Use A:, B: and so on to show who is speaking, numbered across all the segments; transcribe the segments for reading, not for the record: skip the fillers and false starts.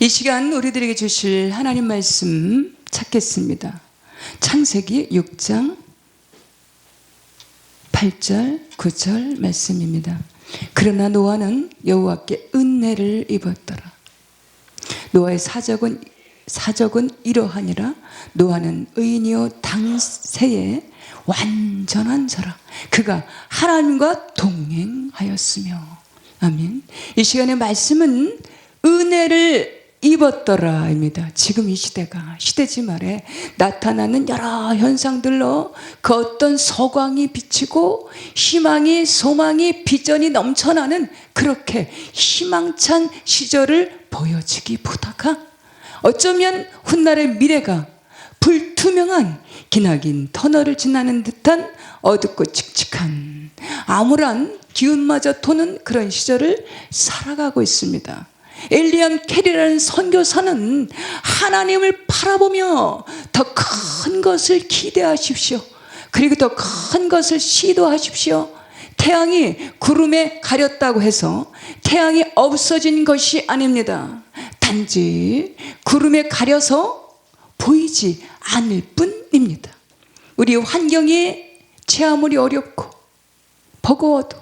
A: 이 시간 우리들에게 주실 하나님 말씀 찾겠습니다. 창세기 6장 8절 9절 말씀입니다. 그러나 노아는 여호와께 은혜를 입었더라. 노아의 사적은 이러하니라. 노아는 의인이요 당세에 완전한 자라. 그가 하나님과 동행하였으며. 아멘. 이 시간의 말씀은 은혜를 입었더라입니다. 지금 이 시대가 시대지 말에 나타나는 여러 현상들로 그 어떤 서광이 비치고 희망이 소망이 비전이 넘쳐나는 그렇게 희망찬 시절을 보여주기보다가 어쩌면 훗날의 미래가 불투명한 기나긴 터널을 지나는 듯한 어둡고 칙칙한 암울한 기운마저 도는 그런 시절을 살아가고 있습니다. 엘리엄 캐리라는 선교사는 하나님을 바라보며 더 큰 것을 기대하십시오. 그리고 더 큰 것을 시도하십시오. 태양이 구름에 가렸다고 해서 태양이 없어진 것이 아닙니다. 단지 구름에 가려서 보이지 않을 뿐입니다. 우리 환경이 제 아무리 어렵고 버거워도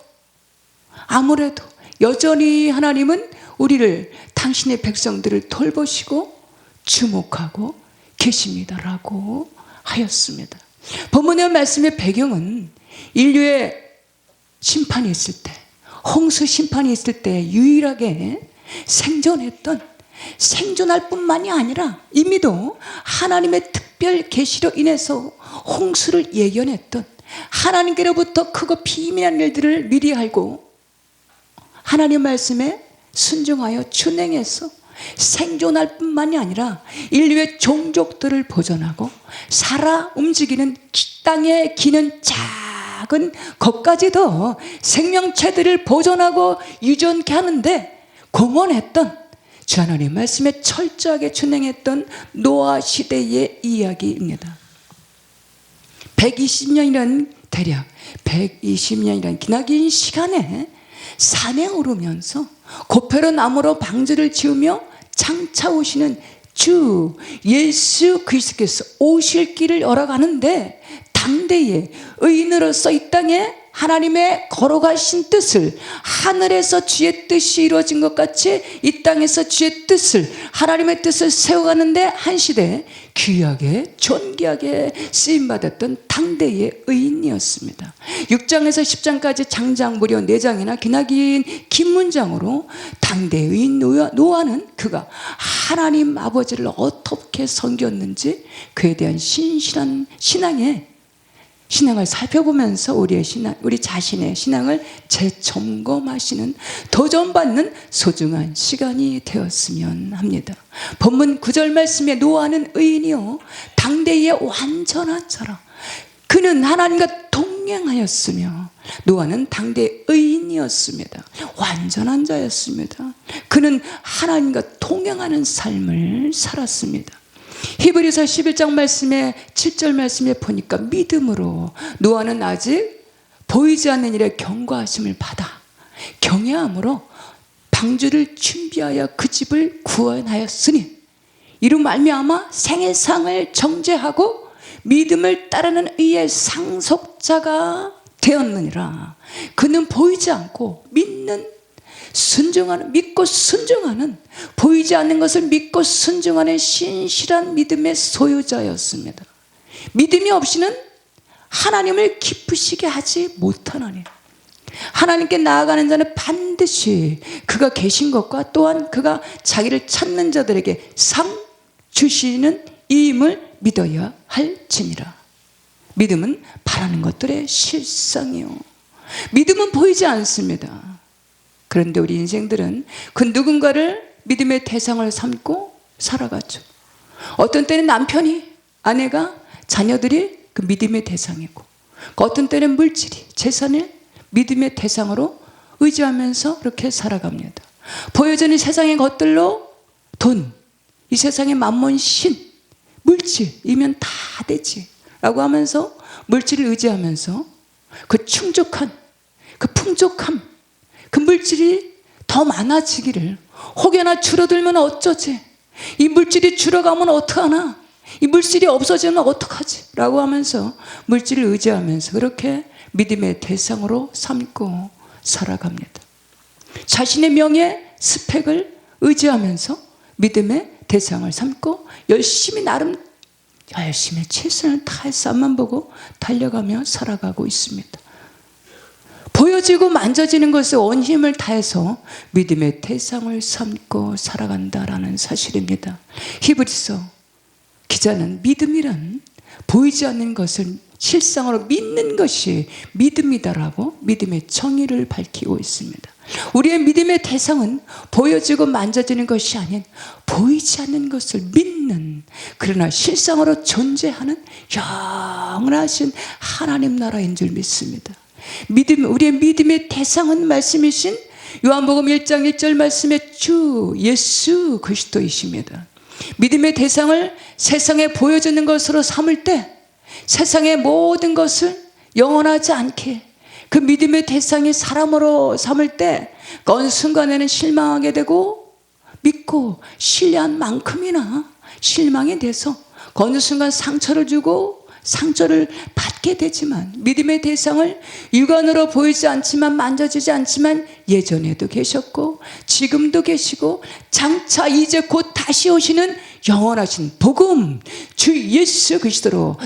A: 아무래도 여전히 하나님은 우리를 당신의 백성들을 돌보시고 주목하고 계십니다라고 하였습니다. 본문의 말씀의 배경은 인류의 심판이 있을 때, 홍수 심판이 있을 때 유일하게 생존할 뿐만이 아니라 이미도 하나님의 특별 계시로 인해서 홍수를 예견했던, 하나님께로부터 크고 비밀한 일들을 미리 알고 하나님 말씀에 순종하여 준행해서 생존할 뿐만이 아니라 인류의 종족들을 보존하고 살아 움직이는 땅에 기는 작은 것까지도 생명체들을 보존하고 유전케 하는데 공헌했던 주 하나님 말씀에 철저하게 준행했던 노아 시대의 이야기입니다. 120년이라는 대략 120년이라는 기나긴 시간에 산에 오르면서 고패로 나무로 방주를 지으며 장차 오시는 주 예수 그리스도께서 오실 길을 열어가는데 당대의 의인으로서 이 땅에 하나님의 걸어가신 뜻을, 하늘에서 주의 뜻이 이루어진 것 같이 이 땅에서 주의 뜻을, 하나님의 뜻을 세워가는데 한 시대에 귀하게 존귀하게 쓰임받았던 당대의 의인이었습니다. 6장에서 10장까지 장장 무려 4장이나 기나긴 긴 문장으로 당대의 의인 노아는 그가 하나님 아버지를 어떻게 섬겼는지 그에 대한 신실한 신앙을 살펴보면서 우리 자신의 신앙을 재점검하시는, 도전받는 소중한 시간이 되었으면 합니다. 본문 9절 말씀에 노아는 의인이요 당대의 완전한 자라. 그는 하나님과 동행하였으며, 노아는 당대의 의인이었습니다. 완전한 자였습니다. 그는 하나님과 동행하는 삶을 살았습니다. 히브리서 11장 말씀에 7절 말씀에 보니까 믿음으로 노아는 아직 보이지 않는 일에 경고하심을 받아 경외함으로 방주를 준비하여 그 집을 구원하였으니 이로 말미암아 생애상을 정죄하고 믿음을 따르는 의의 상속자가 되었느니라. 그는 보이지 않고 믿고 순종하는, 보이지 않는 것을 믿고 순종하는 신실한 믿음의 소유자였습니다. 믿음이 없이는 하나님을 기쁘시게 하지 못하나니, 하나님께 나아가는 자는 반드시 그가 계신 것과 또한 그가 자기를 찾는 자들에게 상 주시는 이임을 믿어야 할지니라. 믿음은 바라는 것들의 실상이요, 믿음은 보이지 않습니다. 그런데 우리 인생들은 그 누군가를 믿음의 대상을 삼고 살아가죠. 어떤 때는 남편이, 아내가, 자녀들이 그 믿음의 대상이고, 어떤 때는 물질이, 재산을 믿음의 대상으로 의지하면서 그렇게 살아갑니다. 보여지는 세상의 것들로 돈, 이 세상의 만몬 신, 물질이면 다 되지 라고 하면서 물질을 의지하면서 그 충족한, 그 풍족함, 그 물질이 더 많아지기를, 혹여나 줄어들면 어쩌지, 이 물질이 줄어가면 어떡하나? 이 물질이 없어지면 어떡하지? 라고 하면서 물질을 의지하면서 그렇게 믿음의 대상으로 삼고 살아갑니다. 자신의 명예, 스펙을 의지하면서 믿음의 대상을 삼고 열심히 최선을 다해서 앞만 보고 달려가며 살아가고 있습니다. 보여지고 만져지는 것에 온 힘을 다해서 믿음의 대상을 삼고 살아간다라는 사실입니다. 히브리서 기자는 믿음이란 보이지 않는 것을 실상으로 믿는 것이 믿음이다라고 믿음의 정의를 밝히고 있습니다. 우리의 믿음의 대상은 보여지고 만져지는 것이 아닌 보이지 않는 것을 믿는, 그러나 실상으로 존재하는 영원하신 하나님 나라인 줄 믿습니다. 우리의 믿음의 대상은 말씀이신 요한복음 1장 1절 말씀의 주 예수 그리스도이십니다. 믿음의 대상을 세상에 보여지는 것으로 삼을 때 세상의 모든 것을 영원하지 않게, 그 믿음의 대상이 사람으로 삼을 때 어느 순간에는 실망하게 되고 믿고 신뢰한 만큼이나 실망이 돼서 어느 순간 상처를 주고 상처를 받게 되지만, 믿음의 대상을 육안으로 보이지 않지만 만져지지 않지만 예전에도 계셨고 지금도 계시고 장차 이제 곧 다시 오시는 영원하신 복음 주 예수 그리스도로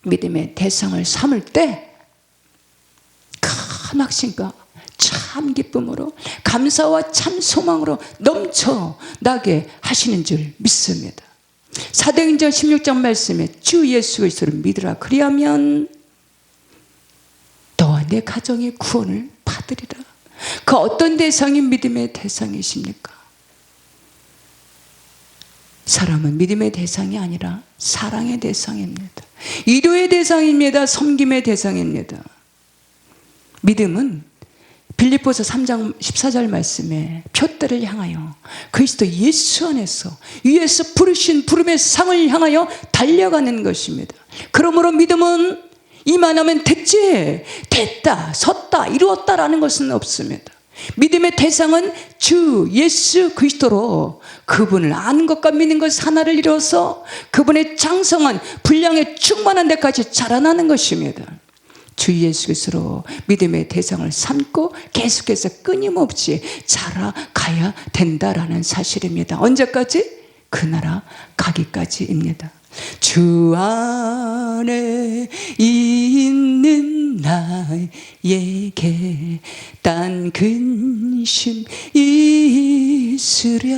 A: 믿음의 대상을 삼을 때 큰 확신과 참 기쁨으로 감사와 참 소망으로 넘쳐나게 하시는 줄 믿습니다. 사도행전 16장 말씀에 주 예수 그리스도를 믿으라, 그리하면 너와 내 가정의 구원을 받으리라. 그 어떤 대상이 믿음의 대상이십니까? 사람은 믿음의 대상이 아니라 사랑의 대상입니다. 위로의 대상입니다. 섬김의 대상입니다. 믿음은 빌립보서 3장 14절 말씀에 표대를 향하여 그리스도 예수 안에서 위에서 부르신 부름의 상을 향하여 달려가는 것입니다. 그러므로 믿음은 이만하면 됐지, 됐다, 섰다, 이루었다라는 것은 없습니다. 믿음의 대상은 주 예수 그리스도로 그분을 아는 것과 믿는 것 하나를 이루어서 그분의 장성한 분량에 충만한 데까지 자라나는 것입니다. 주 예수 그리스도로 믿음의 대상을 삼고 계속해서 끊임없이 자라가야 된다라는 사실입니다. 언제까지? 그 나라 가기까지입니다. 주 안에 있는 나에게 딴 근심 있으랴,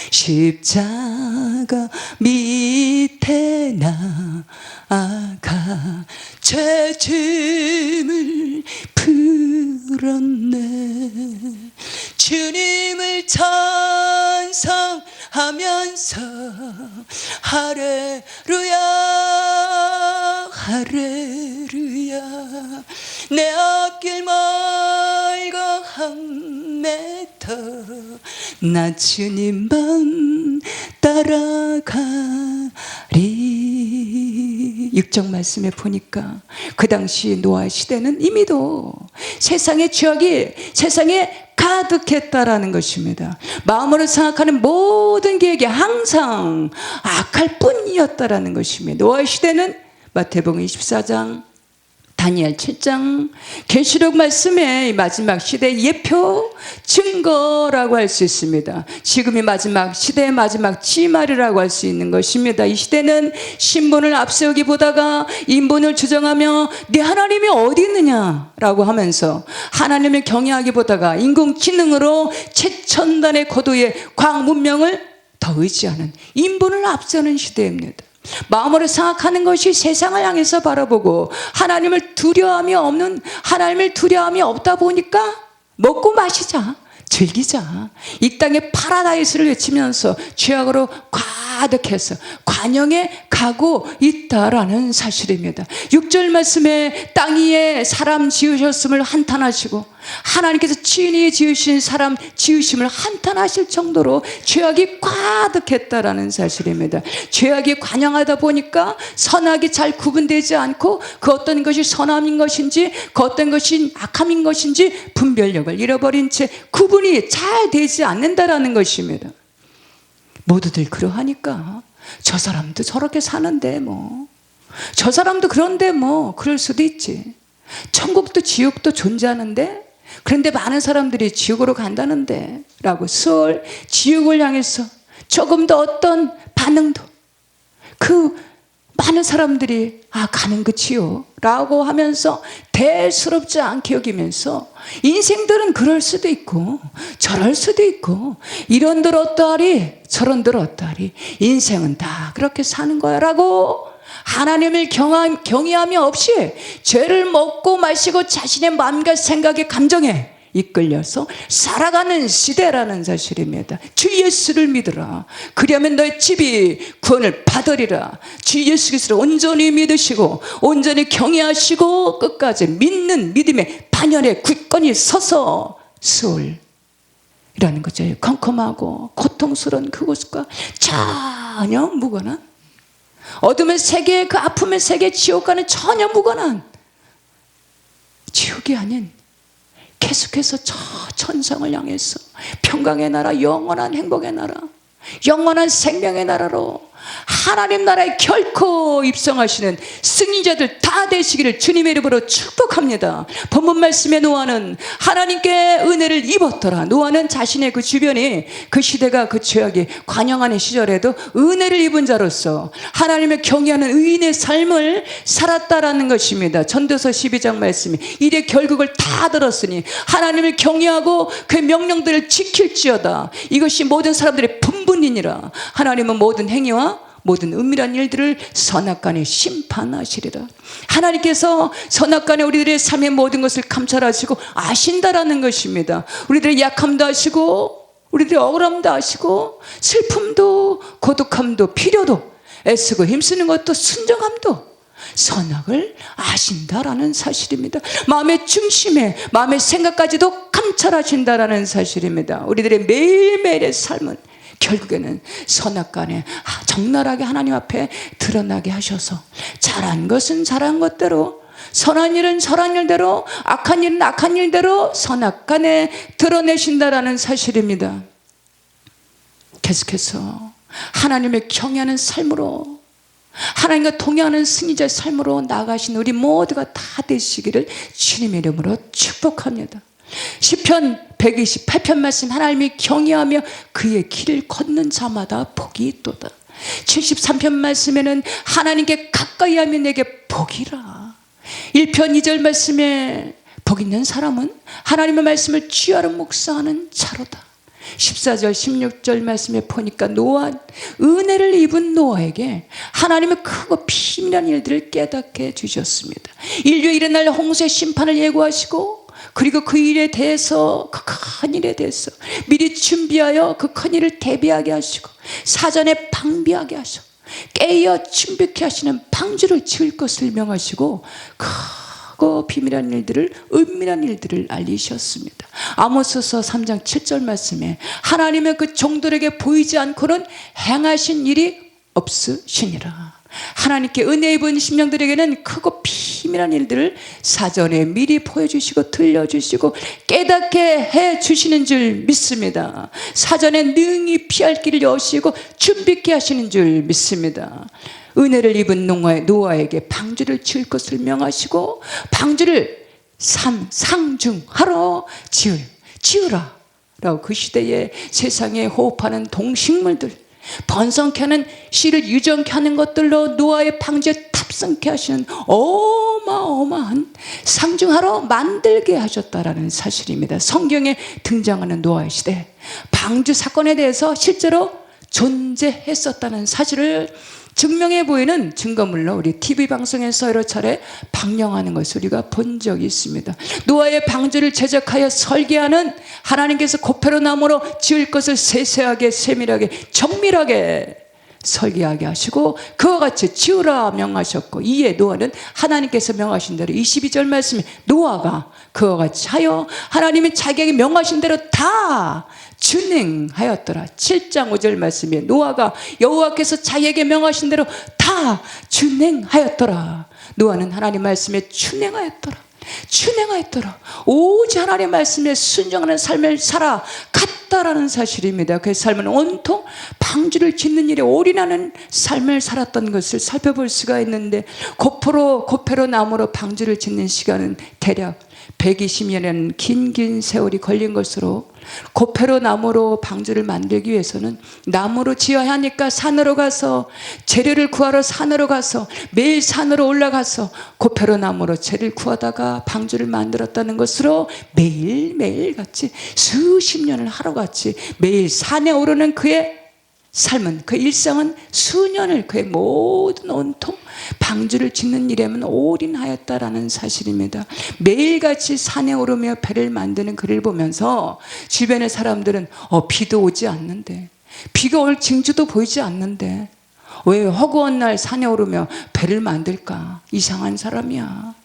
A: 십자가 밑에 나아가 죄짐을 풀었네. 주님을 찬송하면서 할렐루야 할렐루야, 내 앞길 멀고 한 메터 나 주님만 따라가리. 6장 말씀에 보니까 그 당시 노아 시대는 이미도 세상의 죄악이 세상에 가득했다라는 것입니다. 마음으로 생각하는 모든 계획이 항상 악할 뿐이었다라는 것입니다. 노아 시대는 마태복음 24장, 다니엘 7장, 계시록 말씀의 마지막 시대의 예표 증거라고 할 수 있습니다. 지금이 마지막 시대의 마지막 지말이라고 할 수 있는 것입니다. 이 시대는 신분을 앞세우기 보다가 인본을 주장하며 네 하나님이 어디 있느냐라고 하면서 하나님을 경외하기 보다가 인공지능으로 최첨단의 고도의 과학 문명을 더 의지하는 인본을 앞세우는 시대입니다. 마음으로 생각하는 것이 세상을 향해서 바라보고 하나님을 두려움이 없다 보니까 먹고 마시자, 즐기자, 이 땅의 파라다이스를 외치면서 죄악으로 가득해서 관영에 가고 있다라는 사실입니다. 6절 말씀에 땅 위에 사람 지으셨음을 한탄하시고 하나님께서 친히 지으신 사람 지으심을 한탄하실 정도로 죄악이 가득했다라는 사실입니다. 죄악이 관영하다 보니까 선악이 잘 구분되지 않고 그 어떤 것이 선함인 것인지 그 어떤 것이 악함인 것인지 분별력을 잃어버린 채 구분이 잘 되지 않는다라는 것입니다. 모두들 그러하니까 저 사람도 저렇게 사는데 저 사람도 그런데 그럴 수도 있지. 천국도 지옥도 존재하는데, 그런데 많은 사람들이 지옥으로 간다는데 라고 수월 지옥을 향해서 조금 더 어떤 반응도, 그 많은 사람들이 가는 그치요 라고 하면서 대수롭지 않게 여기면서, 인생들은 그럴 수도 있고 저럴 수도 있고 이런들 어떠하리 저런들 어떠하리, 인생은 다 그렇게 사는 거야 라고 하나님을 경외함이 없이 죄를 먹고 마시고 자신의 마음과 생각에 감정에 이끌려서 살아가는 시대라는 사실입니다. 주 예수를 믿으라. 그리하면 너의 집이 구원을 받으리라. 주 예수 그리스도를 온전히 믿으시고 온전히 경외하시고 끝까지 믿는 믿음의 반열에 굳건히 서서 수월이라는 거죠. 컴컴하고 고통스러운 그곳과 전혀 무관한, 어둠의 세계, 그 아픔의 세계, 지옥과는 전혀 무관한, 지옥이 아닌 계속해서 저 천상을 향해서 평강의 나라, 영원한 행복의 나라, 영원한 생명의 나라로 하나님 나라에 결코 입성하시는 승리자들 다 되시기를 주님의 이름으로 축복합니다. 본문 말씀에 노아는 하나님께 은혜를 입었더라. 노아는 자신의 그 주변이, 그 시대가 그 죄악이 관영하는 시절에도 은혜를 입은 자로서 하나님을 경외하는 의인의 삶을 살았다라는 것입니다. 전도서 12장 말씀이 이래 결국을 다 들었으니 하나님을 경외하고 그의 명령들을 지킬지어다. 이것이 모든 사람들의 분분이니라. 하나님은 모든 행위와 모든 은밀한 일들을 선악간에 심판하시리라. 하나님께서 선악간에 우리들의 삶의 모든 것을 감찰하시고 아신다라는 것입니다. 우리들의 약함도 아시고 우리들의 억울함도 아시고 슬픔도 고독함도 필요도 애쓰고 힘쓰는 것도 순정함도 선악을 아신다라는 사실입니다. 마음의 중심에 마음의 생각까지도 감찰하신다라는 사실입니다. 우리들의 매일매일의 삶은 결국에는 선악간에 적나라하게 하나님 앞에 드러나게 하셔서 잘한 것은 잘한 것대로, 선한 일은 선한 일대로, 악한 일은 악한 일대로 선악간에 드러내신다라는 사실입니다. 계속해서 하나님을 경외하는 삶으로, 하나님과 동행하는 승리자의 삶으로 나아가신 우리 모두가 다 되시기를 주님의 이름으로 축복합니다. 시편 128편 말씀, 하나님이 경외하며 그의 길을 걷는 자마다 복이 있도다. 73편 말씀에는 하나님께 가까이 하면 내게 복이라. 1편 2절 말씀에 복 있는 사람은 하나님의 말씀을 쥐하러 묵상하는 자로다. 14절 16절 말씀에 보니까 은혜를 입은 노아에게 하나님의 크고 비밀한 일들을 깨닫게 해주셨습니다. 인류에 일어날 홍수의 심판을 예고하시고, 그리고 그 일에 대해서, 그 큰 일에 대해서 미리 준비하여 그 큰 일을 대비하게 하시고 사전에 방비하게 하시고 깨어 준비케 하시는 방주를 지을 것을 명하시고 크고 비밀한 일들을, 은밀한 일들을 알리셨습니다. 아모스서 3장 7절 말씀에 하나님의 그 종들에게 보이지 않고는 행하신 일이 없으시니라. 하나님께 은혜 입은 심령들에게는 크고 비밀한 일들을 사전에 미리 보여주시고 들려주시고 깨닫게 해주시는 줄 믿습니다. 사전에 능히 피할 길을 여시고 준비케 하시는 줄 믿습니다. 은혜를 입은 노아에게 방주를 지을 것을 명하시고 방주를 상중하러 지으라 라고 그 시대에 세상에 호흡하는 동식물들, 번성케 하는 씨를 유정케 하는 것들로 노아의 방주에 탑승케 하시는 어마어마한 상중하러 만들게 하셨다라는 사실입니다. 성경에 등장하는 노아의 시대, 방주 사건에 대해서 실제로 존재했었다는 사실을 증명해 보이는 증거물로 우리 TV방송에서 여러 차례 방영하는 것을 우리가 본 적이 있습니다. 노아의 방주를 제작하여 설계하는 하나님께서 고페로 나무로 지을 것을 세세하게 세밀하게 정밀하게 설계하게 하시고 그와 같이 지으라 명하셨고, 이에 노아는 하나님께서 명하신 대로 22절 말씀에 노아가 그와 같이 하여 하나님이 자기에게 명하신 대로 다 준행하였더라. 7장 5절 말씀에 노아가 여호와께서 자기에게 명하신 대로 다 준행하였더라. 노아는 하나님 말씀에 준행하였더라. 준행하였더라. 오직 하나님의 말씀에 순종하는 삶을 살아갔다라는 사실입니다. 그 삶은 온통 방주를 짓는 일에 올인하는 삶을 살았던 것을 살펴볼 수가 있는데, 고페로 나무로 방주를 짓는 시간은 대략 120년이라는 긴 세월이 걸린 것으로, 고페로 나무로 방주를 만들기 위해서는 나무로 지어야 하니까 산으로 가서 재료를 구하러 산으로 가서 매일 산으로 올라가서 고페로 나무로 재료를 구하다가 방주를 만들었다는 것으로 매일 같이 수십 년을 하루같이 매일 산에 오르는 그의 삶은, 그 일상은 수년을 그의 모든 온통 방주를 짓는 일에만 올인하였다라는 사실입니다. 매일같이 산에 오르며 배를 만드는 그를 보면서 주변의 사람들은 비도 오지 않는데, 비가 올 징조도 보이지 않는데 왜 허구한 날 산에 오르며 배를 만들까? 이상한 사람이야.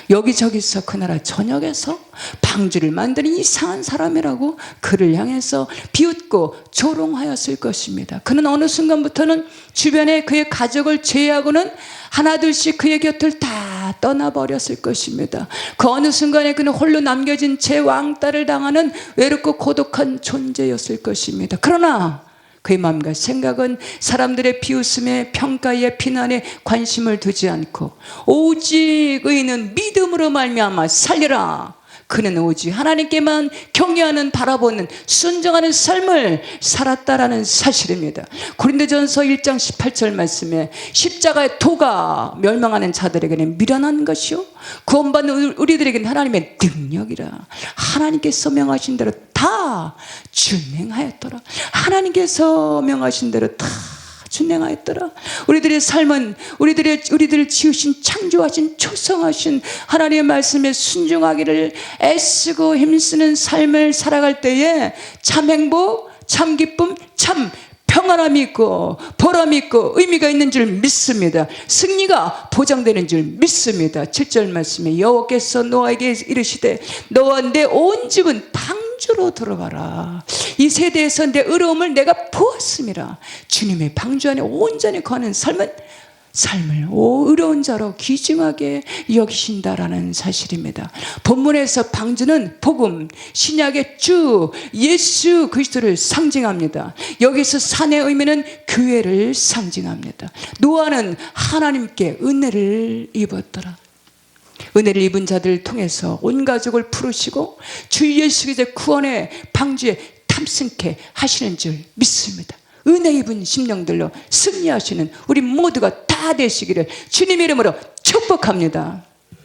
A: 여기저기서 그 나라 전역에서 방주를 만드는 이상한 사람이라고 그를 향해서 비웃고 조롱하였을 것입니다. 그는 어느 순간부터는 주변에 그의 가족을 제외하고는 하나둘씩 그의 곁을 다 떠나버렸을 것입니다. 그 어느 순간에 그는 홀로 남겨진 채 왕따를 당하는 외롭고 고독한 존재였을 것입니다. 그러나 그의 마음과 생각은 사람들의 비웃음에 평가에 비난에 관심을 두지 않고 오직 의인은 믿음으로 말미암아 살리라. 그는 오직 하나님께만 경외하는, 바라보는, 순종하는 삶을 살았다라는 사실입니다. 고린도전서 1장 18절 말씀에 십자가의 도가 멸망하는 자들에게는 미련한 것이요 구원받는 우리들에게는 하나님의 능력이라. 하나님께서 명하신 대로 다 준행하였더라. 하나님께서 명하신 대로 다 준행하였더라. 우리들의 삶은 우리들을 지으신, 창조하신, 초성하신 하나님의 말씀에 순종하기를 애쓰고 힘쓰는 삶을 살아갈 때에 참 행복, 참 기쁨, 참 평안함이 있고 보람이 있고 의미가 있는 줄 믿습니다. 승리가 보장되는 줄 믿습니다. 7절 말씀에 여호와께서 노아에게 이르시되 너와 내 온 집은 방주로 들어가라. 이 세대에서 내 의로움을 내가 보았음이라. 주님의 방주 안에 온전히 거하는 삶을 의로운 자로 귀중하게 여기신다라는 사실입니다. 본문에서 방주는 복음, 신약의 주 예수 그리스도를 상징합니다. 여기서 산의 의미는 교회를 상징합니다. 노아는 하나님께 은혜를 입었더라. 은혜를 입은 자들을 통해서 온 가족을 부르시고 주 예수 그리스도의 구원의 방주에 탑승케 하시는 줄 믿습니다. 은혜 입은 심령들로 승리하시는 우리 모두가 다 되시기를 주님의 이름으로 축복합니다.